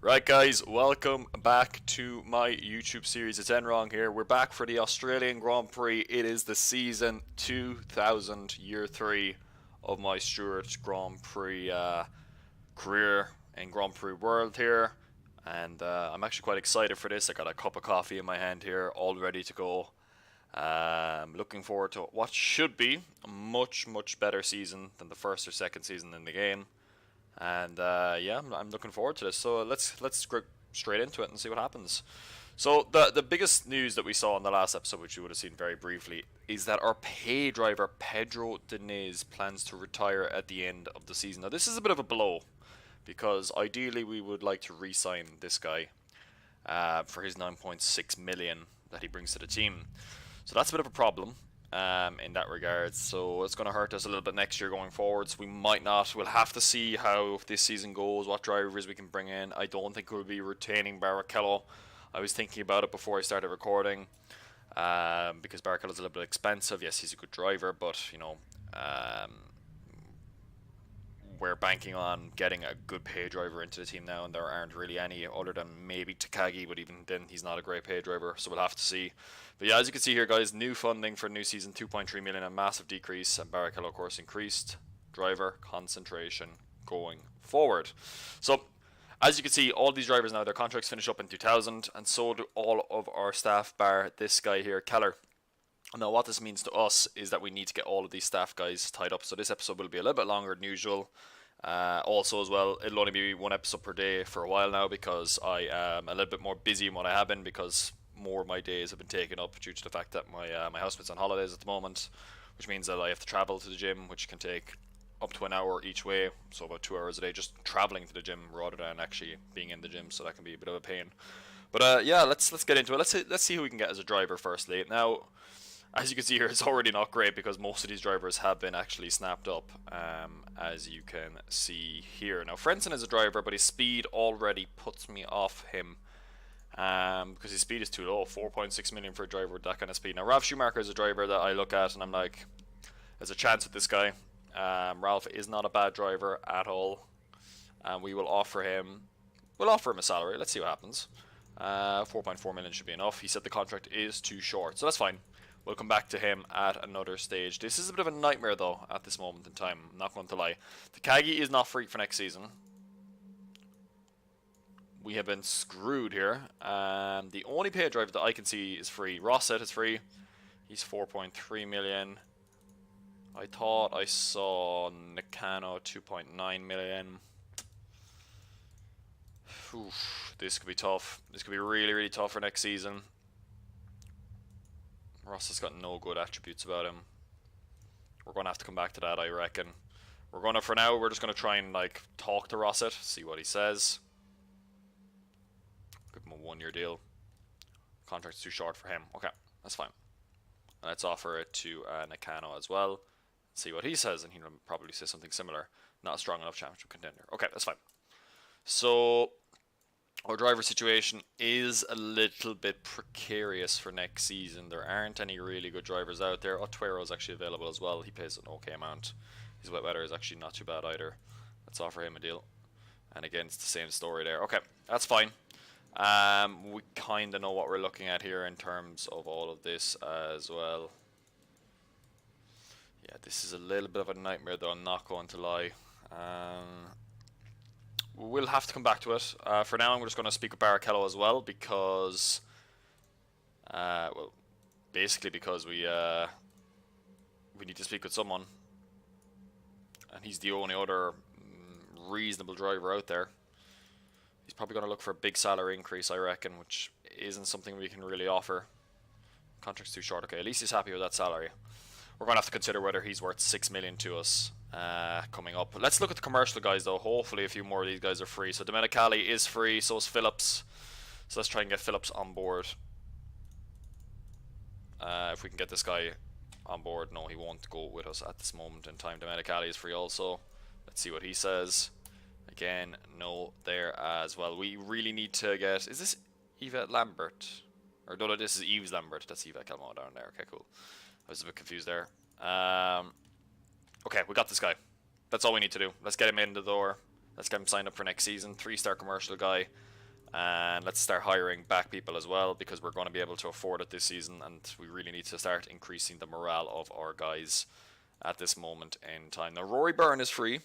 Right guys, welcome back to my YouTube series. It's Enron here. We're back for the Australian Grand Prix. It is the season 2000, year 3 of my Stewart Grand Prix career in Grand Prix world here. And I'm actually quite excited for this. I got a cup of coffee in my hand here, all ready to go. Looking forward to what should be a much better season than the first or second season in the game. And yeah, I'm looking forward to this. So let's go straight into it and see what happens. So the biggest news that we saw in the last episode, which you would have seen very briefly, is that our pay driver Pedro Diniz plans to retire at the end of the season. Now this is a bit of a blow because ideally we would like to re-sign this guy for his 9.6 million that he brings to the team. So that's a bit of a problem in that regard. So it's going to hurt us a little bit next year going forwards. We might not. We'll have to see how this season goes, what drivers we can bring in. I don't think we'll be retaining Barrichello. I was thinking about it before I started recording because Barrichello's a little bit expensive. Yes, he's a good driver, but you know, we're banking on getting a good pay driver into the team now, and there aren't really any other than maybe Takagi, but even then he's not a great pay driver, so we'll have to see. But yeah, as you can see here guys, new funding for new season, 2.3 million, a massive decrease, and Barrichello of course increased driver concentration going forward. So as you can see, all these drivers now, their contracts finish up in 2000, and so do all of our staff bar this guy here, Keller. Now what this means to us is that we need to get all of these staff guys tied up, so this episode will be a little bit longer than usual. Also as well, it'll only be one episode per day for a while now because I am a little bit more busy than what I have been, because more of my days have been taken up due to the fact that my housemate's on holidays at the moment, which means that I have to travel to the gym, which can take up to an hour each way, so about 2 hours a day just traveling to the gym rather than actually being in the gym, so that can be a bit of a pain. But yeah, let's get into it. Let's see who we can get as a driver firstly. Now, as you can see here, it's already not great because most of these drivers have been actually snapped up, as you can see here. Now, Frentzen is a driver, but his speed already puts me off him because his speed is too low, 4.6 million for a driver with that kind of speed. Now, Ralf Schumacher is a driver that I look at and I'm like, there's a chance with this guy. Ralph is not a bad driver at all, and we'll offer him a salary. Let's see what happens. 4.4 million should be enough. He said the contract is too short, so that's fine. We'll come back to him at another stage. This is a bit of a nightmare though at this moment in time, I'm not going to lie. Takagi is not free for next season. We have been screwed here. The only paid driver that I can see is free. Rosset is free. He's 4.3 million. I thought I saw Nakano 2.9 million. Oof, this could be tough. This could be really tough for next season. Ross has got no good attributes about him. We're going to have to come back to that, I reckon. For now, we're just going to try and like talk to Rosset, see what he says. Give him a 1-year deal. Contract's too short for him. Okay, that's fine. And let's offer it to Nakano as well. See what he says, and he'll probably say something similar. Not a strong enough championship contender. Okay, that's fine. So our driver situation is a little bit precarious for next season. There aren't any really good drivers out there. Otuero is actually available as well. He pays an okay amount. His wet weather is actually not too bad either. Let's offer him a deal. And again, it's the same story there. Okay, that's fine. We kind of know what we're looking at here in terms of all of this as well. Yeah, this is a little bit of a nightmare though, I'm not going to lie. We'll have to come back to it. For now, I'm just going to speak with Barrichello as well because, well, basically because we need to speak with someone, and he's the only other reasonable driver out there. He's probably going to look for a big salary increase, I reckon, which isn't something we can really offer. Contract's too short. Okay, at least he's happy with that salary. We're going to have to consider whether he's worth 6 million to us coming up. Let's look at the commercial guys though. Hopefully a few more of these guys are free. So Domenicali is free, so is Phillips. So let's try and get Phillips on board. If we can get this guy on board. No, he won't go with us at this moment in time. Domenicali is free also. Let's see what he says. Again, no there as well. We really need to get... Is this Eva Lambert? Or no, this is Yves Lambert. That's Eva Calmo down there. Okay, cool. I was a bit confused there. Okay, we got this guy. That's all we need to do. Let's get him in the door. Let's get him signed up for next season. 3-star commercial guy. And let's start hiring back people as well, because we're going to be able to afford it this season, and we really need to start increasing the morale of our guys at this moment in time. Now, Rory Byrne is free,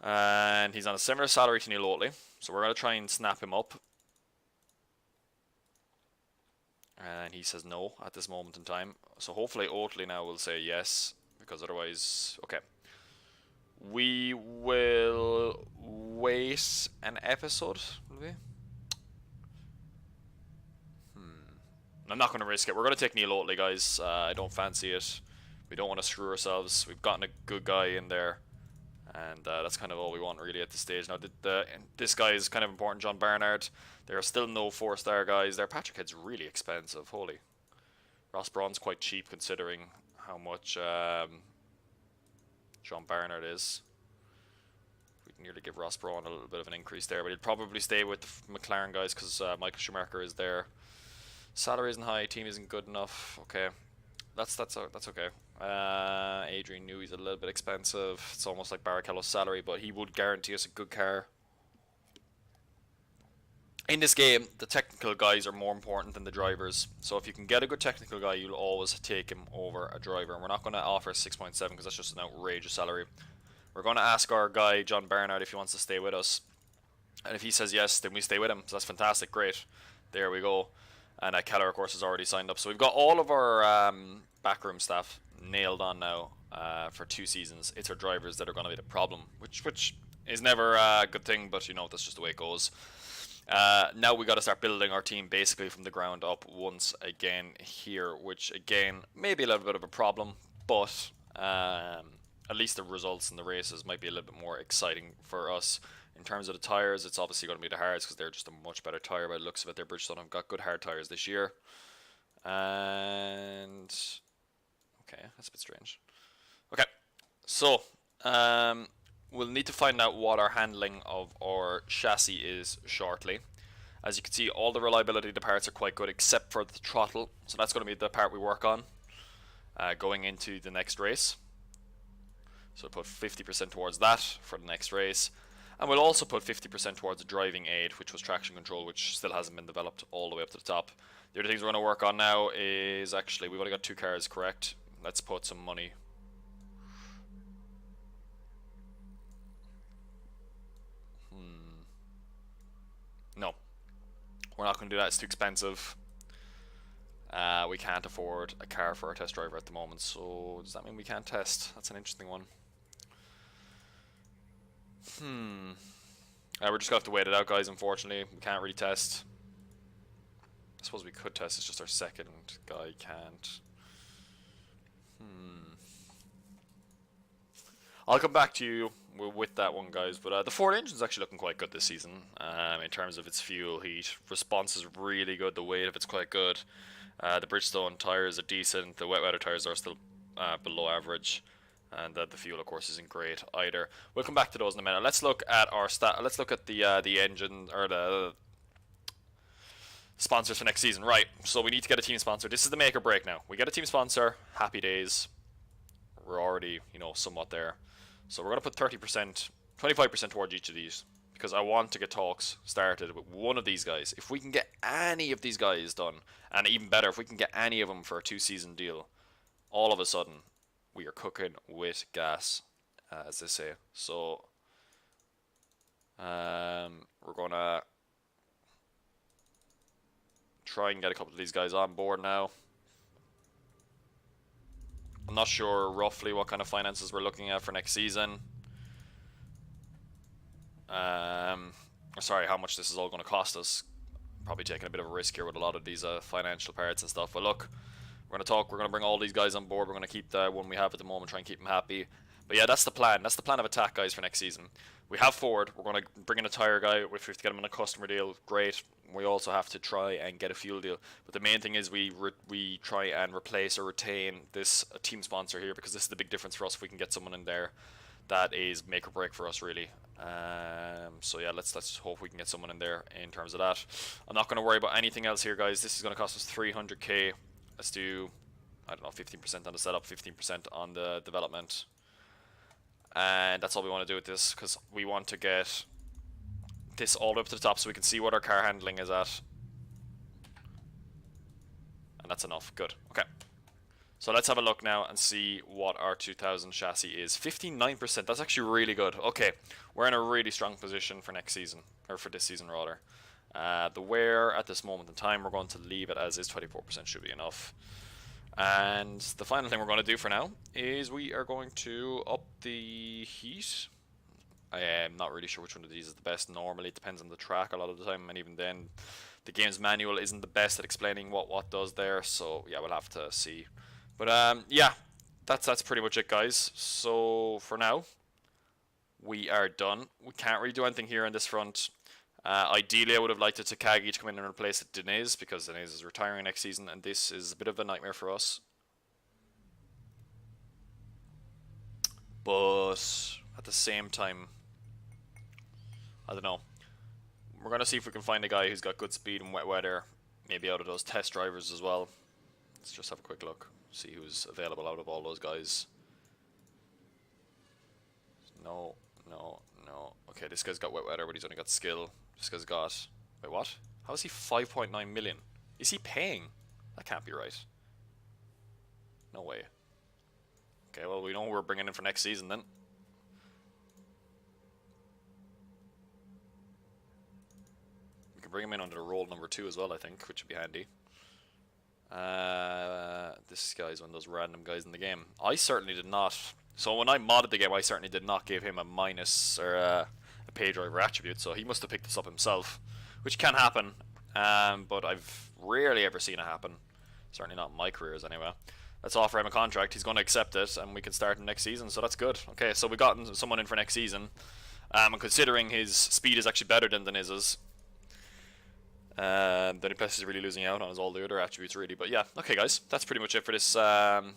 and he's on a similar salary to Neil Oatley, so we're going to try and snap him up. And he says no at this moment in time, so hopefully Oatley now will say yes, because otherwise, okay. We will wait an episode, will we? I'm not going to risk it. We're going to take Neil Oatley, guys. I don't fancy it. We don't want to screw ourselves. We've gotten a good guy in there, and that's kind of all we want really at this stage. Now, this guy is kind of important, John Barnard. There are still no 4-star guys there. Patrick Head's really expensive. Holy. Ross Brawn's quite cheap considering how much John Barnard is. We can nearly give Ross Brawn a little bit of an increase there, but he'll probably stay with the McLaren guys because Michael Schumacher is there. Salary isn't high, team isn't good enough. Okay, that's okay. Adrian Newey's a little bit expensive. It's almost like Barrichello's salary, but he would guarantee us a good car. In this game, the technical guys are more important than the drivers. So if you can get a good technical guy, you'll always take him over a driver. And we're not going to offer 6.7 because that's just an outrageous salary. We're going to ask our guy, John Barnard, if he wants to stay with us. And if he says yes, then we stay with him. So that's fantastic. Great. There we go. And Keller, of course, has already signed up. So we've got all of our backroom staff nailed on now for 2 seasons. It's our drivers that are going to be the problem, which is never a good thing, but, you know, that's just the way it goes. Now we got to start building our team basically from the ground up once again here, which again may be a little bit of a problem, but at least the results in the races might be a little bit more exciting for us. In terms of the tyres, it's obviously going to be the hards because they're just a much better tyre by the looks of it. Their Bridgestone have got good hard tyres this year. And okay, that's a bit strange. Okay, so we'll need to find out what our handling of our chassis is shortly. As you can see, all the reliability of the parts are quite good except for the throttle. So that's going to be the part we work on going into the next race. So we'll put 50% towards that for the next race. And we'll also put 50% towards the driving aid, which was traction control, which still hasn't been developed all the way up to the top. The other things we're going to work on now is actually, we've only got 2 cars, correct? Let's put some money. No. We're not going to do that, it's too expensive. We can't afford a car for our test driver at the moment, so does that mean we can't test? That's an interesting one. We're just going to have to wait it out, guys, unfortunately. We can't really test. I suppose we could test, it's just our second guy can't. I'll come back to you with that one, guys, but the Ford engine's actually looking quite good this season in terms of its fuel heat. Response is really good, the weight of it's quite good. The Bridgestone tyres are decent, the wet weather tyres are still below average. And the fuel, of course, isn't great either. We'll come back to those in a minute. Let's look at our Let's look at the engine or the sponsors for next season. Right. So we need to get a team sponsor. This is the make or break now. We get a team sponsor. Happy days. We're already, you know, somewhat there. So we're gonna put 30%, 25% towards each of these because I want to get talks started with one of these guys. If we can get any of these guys done, and even better, if we can get any of them for a 2-season deal, all of a sudden we are cooking with gas, as they say. So we're gonna try and get a couple of these guys on board now. I'm not sure roughly what kind of finances we're looking at for next season. Sorry, how much this is all going to cost us. Probably taking a bit of a risk here with a lot of these financial parts and stuff. But look, we're going to talk. We're going to bring all these guys on board. We're going to keep the one we have at the moment, try and keep them happy. But yeah, that's the plan. That's the plan of attack, guys, for next season. We have Ford. We're going to bring in a tyre guy. If we have to get him on a customer deal, great. We also have to try and get a fuel deal. But the main thing is we try and replace or retain this team sponsor here, because this is the big difference for us if we can get someone in there that is make or break for us, really. So yeah, let's hope we can get someone in there in terms of that. I'm not going to worry about anything else here, guys. This is going to cost us 300k. Let's do, I don't know, 15% on the setup, 15% on the development. And that's all we want to do with this, because we want to get this all up to the top so we can see what our car handling is at. And that's enough. Good. Okay. So let's have a look now and see what our 2000 chassis is. 59%. That's actually really good. Okay. We're in a really strong position for next season. Or for this season, rather. The wear at this moment in time, we're going to leave it as is. 24% should be enough. And the final thing we're going to do for now is we are going to up the heat. I am not really sure which one of these is the best. Normally it depends on the track a lot of the time, and even then the game's manual isn't the best at explaining what does there, so yeah, we'll have to see. But yeah, that's pretty much it, guys. So for now we are done. We can't really do anything here on this front. Ideally I would have liked a Takagi to come in and replace Deniz, because Deniz is retiring next season and this is a bit of a nightmare for us. But at the same time, I don't know. We're going to see if we can find a guy who's got good speed in wet weather. Maybe out of those test drivers as well. Let's just have a quick look. See who's available out of all those guys. No. Okay, this guy's got wet weather, but he's only got skill. This guy's got... Wait, what? How is he 5.9 million? Is he paying? That can't be right. No way. Okay, well, we know who we're bringing in for next season then. We can bring him in under the role number 2 as well, I think, which would be handy. This guy's one of those random guys in the game. I certainly did not. So when I modded the game, I certainly did not give him a minus or a pay driver attribute. So he must have picked this up himself, which can happen. But I've rarely ever seen it happen. Certainly not in my careers anyway. Let's offer him a contract. He's going to accept it, and we can start him next season. So that's good. Okay, so we've gotten someone in for next season. And considering his speed is actually better than Deniz's, the only place he's really losing out on is all the other attributes, really. But yeah, okay, guys, that's pretty much it for this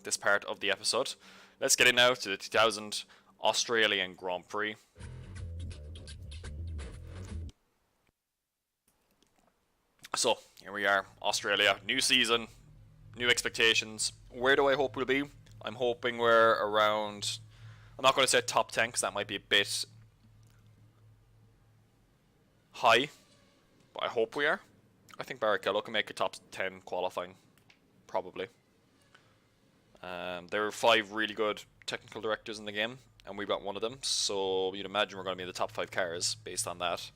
this part of the episode. Let's get in now to the 2000 Australian Grand Prix. So here we are, Australia, new season, new expectations. Where do I hope we'll be? I'm hoping we're around. I'm not going to say top 10 because that might be a bit high, but I hope we are. I think Barrichello can make a top 10 qualifying, probably. There are 5 really good technical directors in the game, and we've got one of them, so you'd imagine we're going to be in the top 5 cars based on that.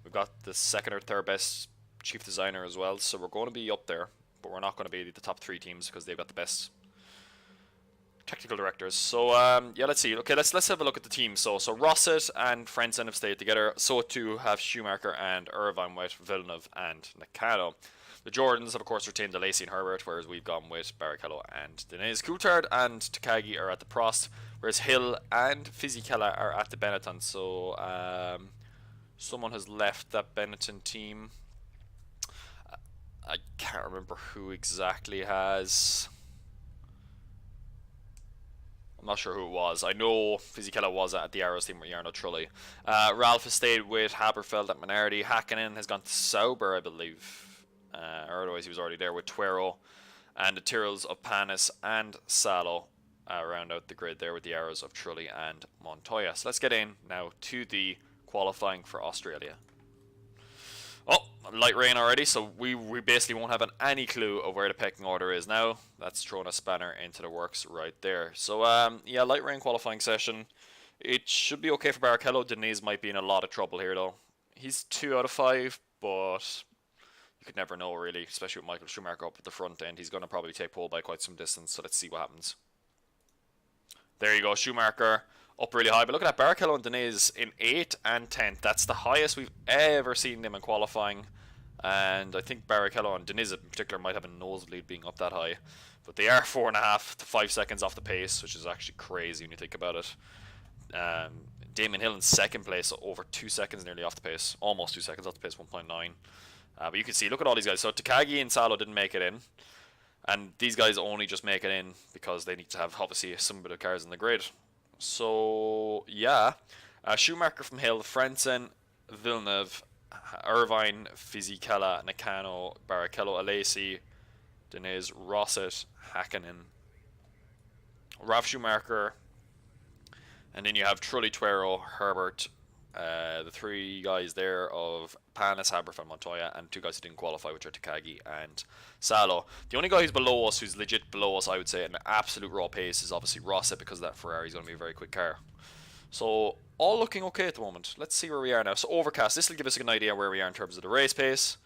We've got the second or third best chief designer as well, so we're going to be up there, but we're not going to be the top 3 teams because they've got the best technical directors. So yeah, let's see. Okay, let's have a look at the team. So Rossett and Frentzen have stayed together. So too have Schumacher and Irvine with Villeneuve and Nakano. The Jordans have of course retained Lacey and Herbert, whereas we've gone with Barrichello and Deniz. Coulthard and Takagi are at the Prost, whereas Hill and Fisichella are at the Benetton. So someone has left that Benetton team. I can't remember who exactly has. I'm not sure who it was. I know Fisichella was at the Arrows team with Jarno Trulli. Ralph has stayed with Haberfeld at Minardi. Hakkinen has gone to Sauber, I believe. Or otherwise he was already there with Tuero. And the Tyrrells of Panis and Salo round out the grid there with the Arrows of Trulli and Montoya. So let's get in now to the qualifying for Australia. Oh, light rain already, so we basically won't have any clue of where the pecking order is now. That's throwing a spanner into the works right there. So, yeah, light rain qualifying session. It should be okay for Barrichello. Deniz might be in a lot of trouble here, though. He's 2 out of 5, but you could never know, really, especially with Michael Schumacher up at the front end. He's going to probably take pole by quite some distance, so let's see what happens. There you go, Schumacher up really high, but look at that, Barrichello and Deniz in 8th and 10th. That's the highest we've ever seen them in qualifying, and I think Barrichello and Deniz in particular might have a nosebleed being up that high, but they are 4.5 to 5 seconds off the pace, which is actually crazy when you think about it. Damon Hill in 2nd place, so over 2 seconds nearly off the pace, almost 2 seconds off the pace, 1.9. But you can see, look at all these guys. So Takagi and Salo didn't make it in, and these guys only just make it in because they need to have obviously some bit of cars in the grid. So, yeah, Schumacher from Hill, Frentzen, Villeneuve, Irvine, Fisichella, Nakano, Barrichello, Alesi, Deniz, Rossett, Hakkinen, Ralf Schumacher, And then you have Trulli, Tuero, Herbert, the three guys there of Panis, Haber, and Montoya, and two guys who didn't qualify, which are Takagi and Salo. The only guy who's below us, who's legit below us, I would say, in absolute raw pace, is obviously Rosset, because that Ferrari is going to be a very quick car. So, all looking okay at the moment. Let's see where we are now. So, overcast. This will give us an idea where we are in terms of the race pace.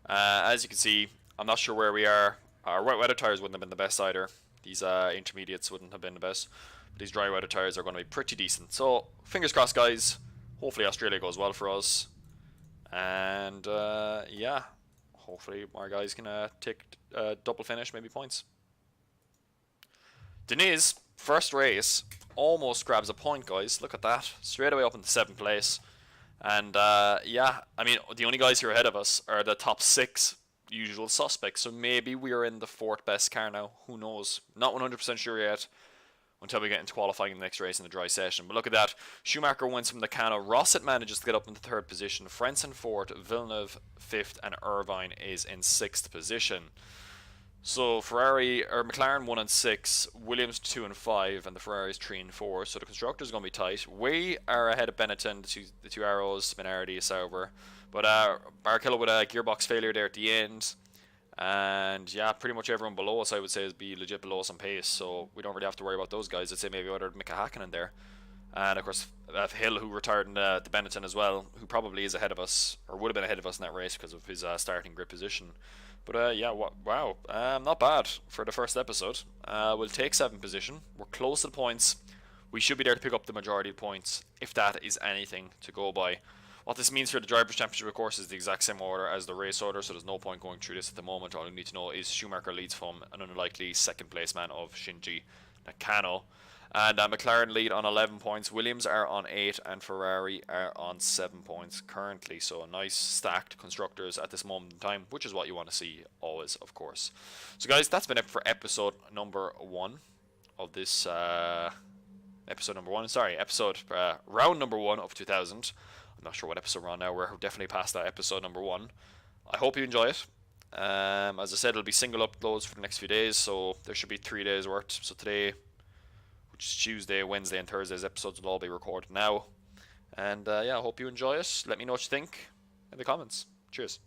As you can see, I'm not sure where we are. Our wet weather tyres wouldn't have been the best either. These intermediates wouldn't have been the best. But these dry weather tyres are going to be pretty decent. So, fingers crossed, guys. Hopefully Australia goes well for us. And, yeah. Hopefully our guys can take double finish, maybe points. Deniz, first race, almost grabs a point, guys. Look at that. Straight away up into 7th place. And, yeah, I mean, the only guys here ahead of us are the top 6 usual suspects. So maybe we're in the 4th best car now. Who knows? Not 100% sure yet until we get into qualifying in the next race in the dry session. But look at that. Schumacher wins from Nakano. Rosset manages to get up into 3rd position. Frentzen 4th. Villeneuve 5th. And Irvine is in 6th position. So McLaren 1 and 6, Williams 2 and 5, and the Ferraris 3 and 4. So the constructors are going to be tight. We are ahead of Benetton, the two arrows, Minardi, Sauber. But Barrichello with a gearbox failure there at the end. And yeah, pretty much everyone below us, I would say, is be legit below us on pace. So we don't really have to worry about those guys. I'd say maybe other Mika Hakkinen there. And of course, Hill, who retired in the Benetton as well, who probably is ahead of us, or would have been ahead of us in that race because of his starting grid position. But yeah, wow, not bad for the first episode. We'll take 7th position. We're close to the points. We should be there to pick up the majority of points, if that is anything to go by. What this means for the Drivers' Championship, of course, is the exact same order as the race order, so there's no point going through this at the moment. All you need to know is Schumacher leads from an unlikely 2nd place man of Shinji Nakano. And McLaren lead on 11 points, Williams are on 8, and Ferrari are on 7 points currently. So a nice stacked constructors at this moment in time, which is what you want to see always, of course. So guys, that's been it for episode number 1 of this, round number 1 of 2000. I'm not sure what episode we're on now, we're definitely past that episode number 1. I hope you enjoy it. As I said, it'll be single uploads for the next few days, so there should be 3 days worth. So today, Tuesday, Wednesday, and Thursday's episodes will all be recorded now. And yeah, I hope you enjoy it. Let me know what you think in the comments. Cheers.